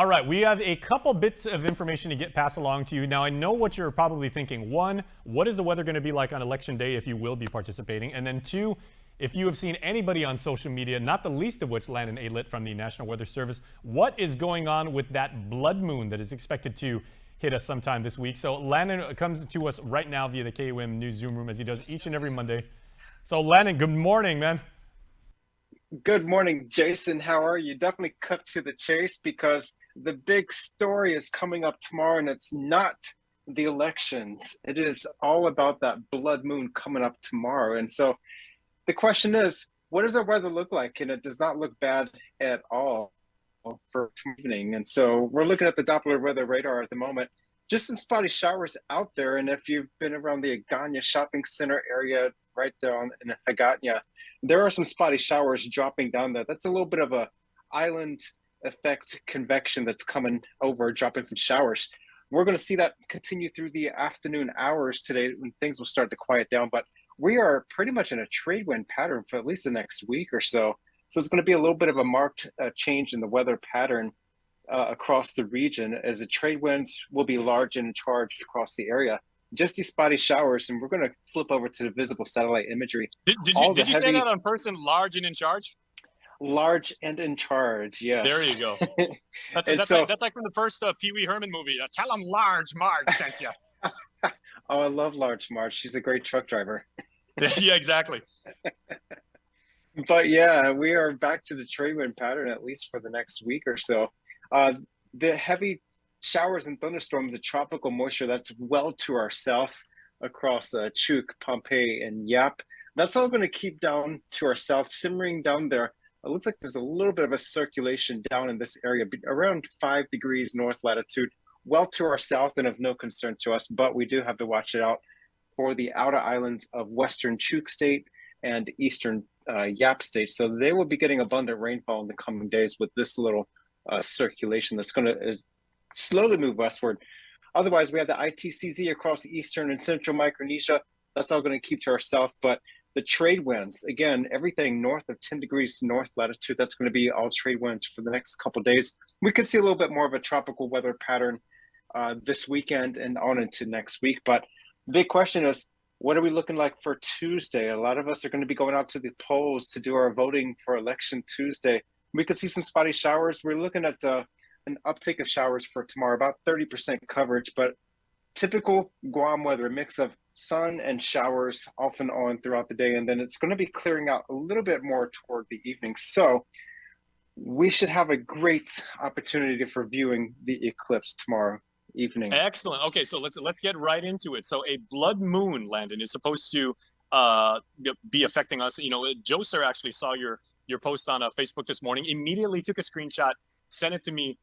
All right, we have a couple bits of information to get passed along to you. Now, I know what you're probably thinking. One, what is the weather going to be like on election day if you will be participating? And then two, if you have seen anybody on social media, not the least of which Landon Alit from the National Weather Service, what is going on with that blood moon that is expected to hit us sometime this week? So Landon comes to us right now via the KUM News Zoom room as he does each and every Monday. So Landon, good morning, man. Good morning, Jason. How are you? Definitely cut to the chase because the big story is coming up tomorrow, and it's not the elections. It is all about that blood moon coming up tomorrow. And so the question is, what does our weather look like? And it does not look bad at all for evening. And so we're looking at the Doppler weather radar at the moment. Just some spotty showers out there. And if you've been around the Agana shopping center area right there in Agana, there are some spotty showers dropping down there. That's a little bit of a island effect convection that's coming over, dropping some showers. We're going to see that continue through the afternoon hours today when things will start to quiet down. But we are pretty much in a trade wind pattern for at least the next week or so. So it's going to be a little bit of a marked change in the weather pattern across the region as the trade winds will be large and in charge across the area. Just these spotty showers, and we're going to flip over to the visible satellite imagery. Did you All the did you say heavy, that on person, large and in charge? large and in charge, There yes. you go. That's And that's like so, that's like from the first Pee Wee Herman movie. Tell him large Marge sent you. oh, I love Large Marge. She's a great truck driver. Yeah, exactly. But yeah, we are back to the trade wind pattern at least for the next week or so. Uh, the heavy showers and thunderstorms, the tropical moisture that's well to our south across Chuk, Pompeii, and Yap, that's all going to keep down to our south, simmering down there. It looks like there's a little bit of a circulation down in this area, around 5 degrees north latitude, well to our south and of no concern to us, but we do have to watch it out for the outer islands of western Chuk State and eastern Yap State. So they will be getting abundant rainfall in the coming days with this little circulation that's going to slowly move westward. Otherwise, we have the ITCZ across eastern and central Micronesia. That's all going to keep to our south. But the trade winds, again, everything north of 10 degrees north latitude, that's going to be all trade winds for the next couple of days. We could see a little bit more of a tropical weather pattern this weekend and on into next week. But the big question is, what are we looking like for Tuesday? A lot of us are going to be going out to the polls to do our voting for election Tuesday. We could see some spotty showers. We're looking at an uptick of showers for tomorrow, about 30% coverage, but typical Guam weather, a mix of sun and showers off and on throughout the day. And then it's going to be clearing out a little bit more toward the evening. So we should have a great opportunity for viewing the eclipse tomorrow evening. Excellent. Okay, so let's get right into it. So a blood moon, Landon, is supposed to be affecting us. You know, Joe Sir actually saw your post on Facebook this morning. Immediately took a screenshot, sent it to me.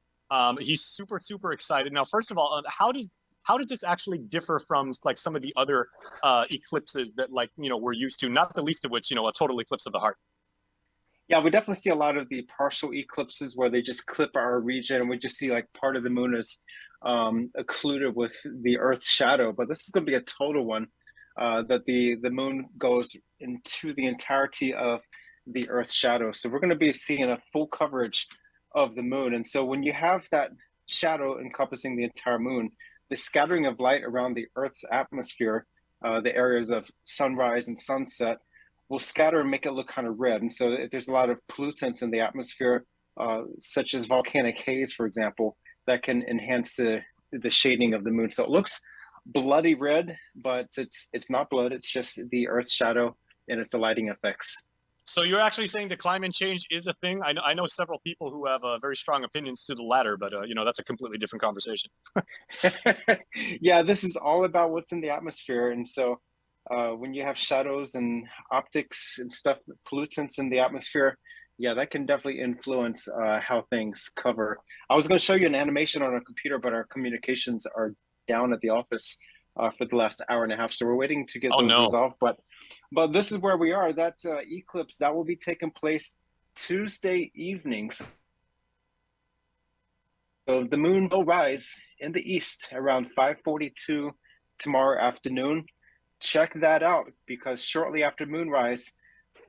He's super excited. Now, first of all, how does this actually differ from like some of the other eclipses that we're used to? Not the least of which a total eclipse of the heart. Yeah, we definitely see a lot of the partial eclipses where they just clip our region and we just see like part of the moon is occluded with the Earth's shadow. But this is going to be a total one that the moon goes into the entirety of the Earth's shadow. So we're going to be seeing a full coverage of the moon. And so when you have that shadow encompassing the entire moon, the scattering of light around the Earth's atmosphere, the areas of sunrise and sunset, will scatter and make it look kind of red. And so if there's a lot of pollutants in the atmosphere, such as volcanic haze, for example, that can enhance the shading of the moon. So it looks bloody red, but it's not blood. It's just the Earth's shadow and its the lighting effects. So you're actually saying that climate change is a thing? I know several people who have very strong opinions to the latter, but that's a completely different conversation. Yeah, this is all about what's in the atmosphere. And so when you have shadows and optics and stuff, pollutants in the atmosphere, yeah, that can definitely influence how things cover. I was going to show you an animation on our computer, but our communications are down at the office for the last hour and a half. So we're waiting to get those resolved. But this is where we are. That eclipse, that will be taking place Tuesday evenings. So the moon will rise in the east around 5:42 tomorrow afternoon. Check that out because shortly after moonrise,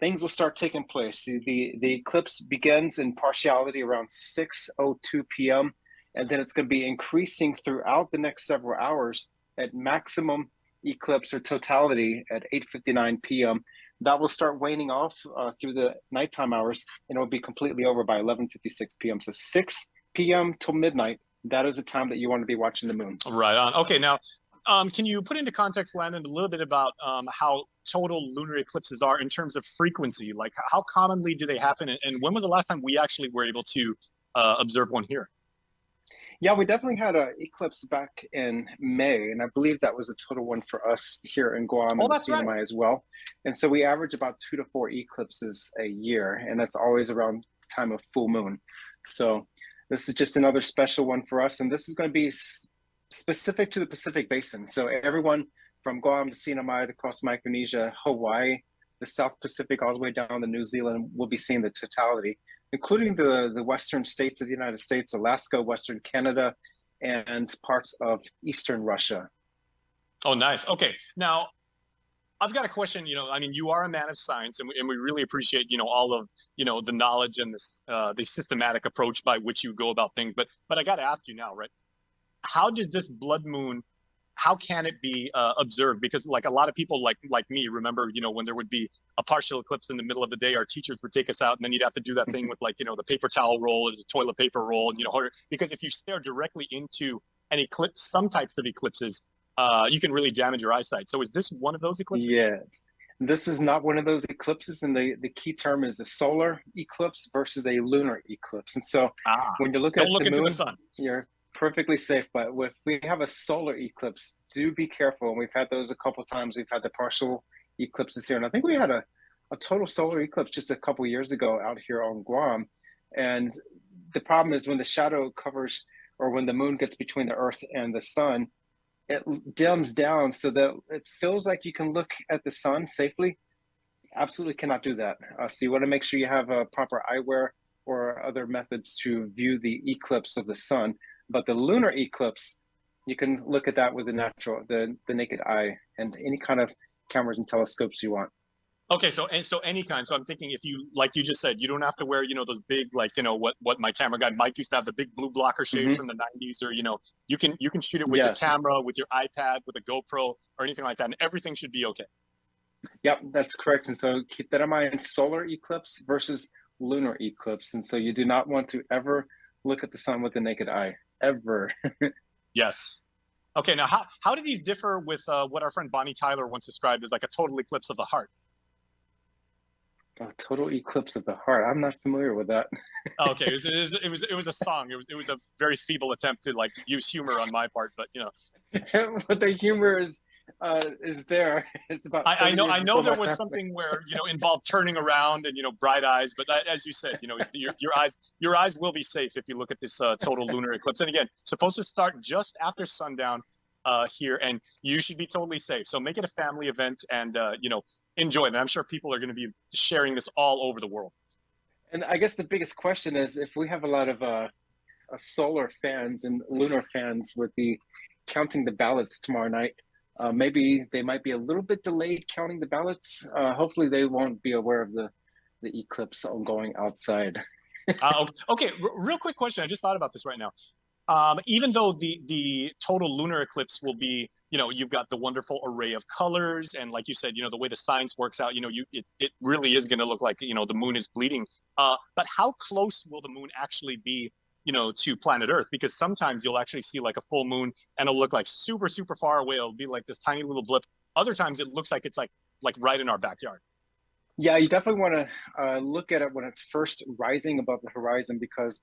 things will start taking place. The eclipse begins in partiality around 6:02 p.m. and then it's going to be increasing throughout the next several hours at maximum eclipse or totality at 8:59 p.m. That will start waning off through the nighttime hours, and it will be completely over by 11:56 p.m. So 6 p.m. till midnight. That is the time that you want to be watching the moon. Right on. Okay, now, can you put into context, Landon, a little bit about how total lunar eclipses are in terms of frequency? Like, how commonly do they happen, and when was the last time we actually were able to observe one here? Yeah, we definitely had an eclipse back in May, and I believe that was a total one for us here in Guam and the That's right. CNMI as well. And so we average about 2 to 4 eclipses a year, and that's always around the time of full moon. So this is just another special one for us, and this is going to be specific to the Pacific Basin. So everyone from Guam to CNMI, across Micronesia, Hawaii, the South Pacific, all the way down to New Zealand, will be seeing the totality, including the western states of the United States, Alaska, Western Canada, and parts of Eastern Russia. Oh, nice. Okay, now I've got a question. I mean, you are a man of science, and we really appreciate, all of, the knowledge and this the systematic approach by which you go about things. But I got to ask you now, right? How does this blood moon, how can it be observed? Because like a lot of people like me remember, when there would be a partial eclipse in the middle of the day, our teachers would take us out, and then you'd have to do that thing with like, the paper towel roll or the toilet paper roll, and because if you stare directly into an eclipse, some types of eclipses, you can really damage your eyesight. So is this one of those eclipses? Yes. This is not one of those eclipses, and the key term is a solar eclipse versus a lunar eclipse. And so when you look at the moon, the sun. You're perfectly safe. But if we have a solar eclipse, do be careful. And we've had those a couple of times. We've had the partial eclipses here, and I think we had a total solar eclipse just a couple of years ago out here on Guam. And the problem is when the shadow covers, or when the moon gets between the Earth and the sun, it dims down so that it feels like you can look at the sun safely. Absolutely cannot do that. So you want to make sure you have a proper eyewear or other methods to view the eclipse of the sun. But the lunar eclipse, you can look at that with the naked eye, and any kind of cameras and telescopes you want. Okay, so any kind. So I'm thinking, if you, like you just said, you don't have to wear, those big, like, what my camera guy Mike used to have, the big blue blocker shades from the 90s, or you can shoot it with your camera, with your iPad, with a GoPro, or anything like that, and everything should be okay. Yep, that's correct. And so keep that in mind: solar eclipse versus lunar eclipse. And so you do not want to ever look at the sun with the naked eye, ever. Yes. Okay, now how do these differ with what our friend Bonnie Tyler once described as like a total eclipse of the heart? A total eclipse of the heart. I'm not familiar with that. Okay, it was a song. It was a very feeble attempt to like use humor on my part, but But the humor is there. It's about. I know there was something where involved turning around and bright eyes, but as you said, your eyes will be safe if you look at this total lunar eclipse. And again, supposed to start just after sundown here, and you should be totally safe. So make it a family event, and enjoy it. And I'm sure people are going to be sharing this all over the world. And I guess the biggest question is, if we have a lot of solar fans and lunar fans with the counting the ballots tomorrow night, maybe they might be a little bit delayed counting the ballots. Hopefully they won't be aware of the eclipse ongoing outside. Okay, real quick question. I just thought about this right now. Even though the total lunar eclipse will be, you've got the wonderful array of colors, and like you said, the way the science works out, it really is going to look like, the moon is bleeding. But how close will the moon actually be, to planet Earth? Because sometimes you'll actually see like a full moon and it'll look like super, super far away. It'll be like this tiny little blip. Other times it looks like it's like right in our backyard. Yeah, you definitely want to look at it when it's first rising above the horizon, because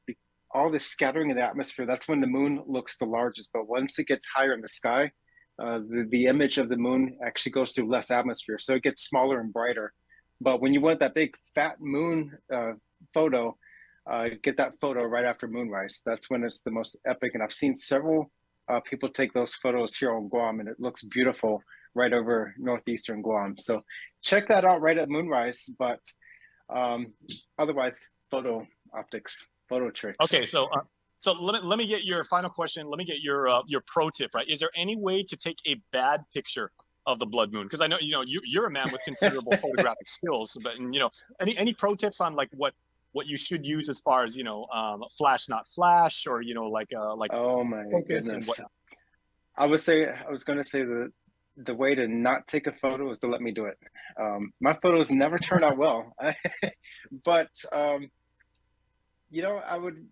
all this scattering in the atmosphere, that's when the moon looks the largest. But once it gets higher in the sky, the image of the moon actually goes through less atmosphere, so it gets smaller and brighter. But when you want that big fat moon photo, get that photo right after moonrise. That's when it's the most epic. And I've seen several people take those photos here on Guam, and it looks beautiful right over northeastern Guam. So check that out right at moonrise. But otherwise, photo optics, photo tricks. Okay, so let me get your final question. Let me get your pro tip, right? Is there any way to take a bad picture of the blood moon? Because I know you're a man with considerable photographic skills, but any pro tips on like what what you should use as far as, flash not flash, or like Oh my focus and goodness. whatnot. I was going to say the way to not take a photo is to let me do it. My photos never turn out well, but I would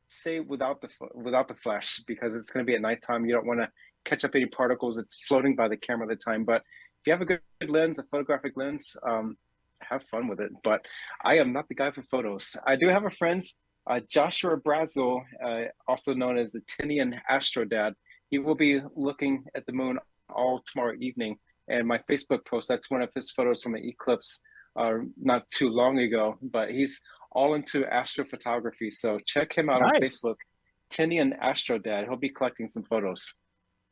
say without the flash, because it's going to be at nighttime. You don't want to catch up any particles. It's floating by the camera at the time. But if you have a good lens, a photographic lens, have fun with it. But I am not the guy for photos. I do have a friend, Joshua Brazel, also known as the Tinian Astro Dad. He will be looking at the moon all tomorrow evening. And my Facebook post, that's one of his photos from the eclipse not too long ago. But he's all into astrophotography. So check him out on Facebook, Tinian Astro Dad. He'll be collecting some photos.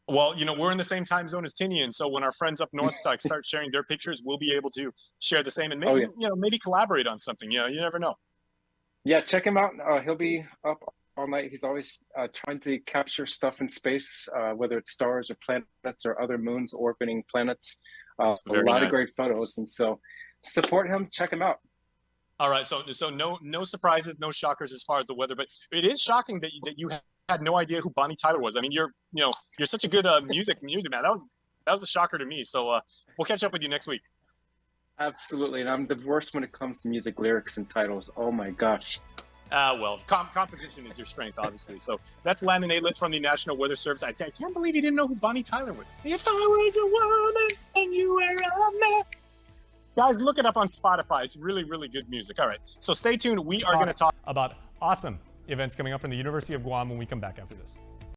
Well, we're in the same time zone as Tinian, so when our friends up north start sharing their pictures, we'll be able to share the same, and maybe maybe collaborate on something. You never know. Yeah, check him out. He'll be up all night. He's always trying to capture stuff in space, whether it's stars or planets or other moons orbiting planets. A lot of great photos, and so support him. Check him out. All right, so no surprises, no shockers as far as the weather, but it is shocking that you had no idea who Bonnie Tyler was. I mean, you're such a good music man. That was a shocker to me. So we'll catch up with you next week. Absolutely, and I'm the worst when it comes to music lyrics and titles. Oh my gosh. Well, composition is your strength, obviously. So that's Landon Aitlet from the National Weather Service. I can't believe he didn't know who Bonnie Tyler was. If I was a woman and you were a man. Guys, look it up on Spotify. It's really, really good music. All right, so stay tuned. We are going to talk about awesome events coming up from the University of Guam when we come back after this.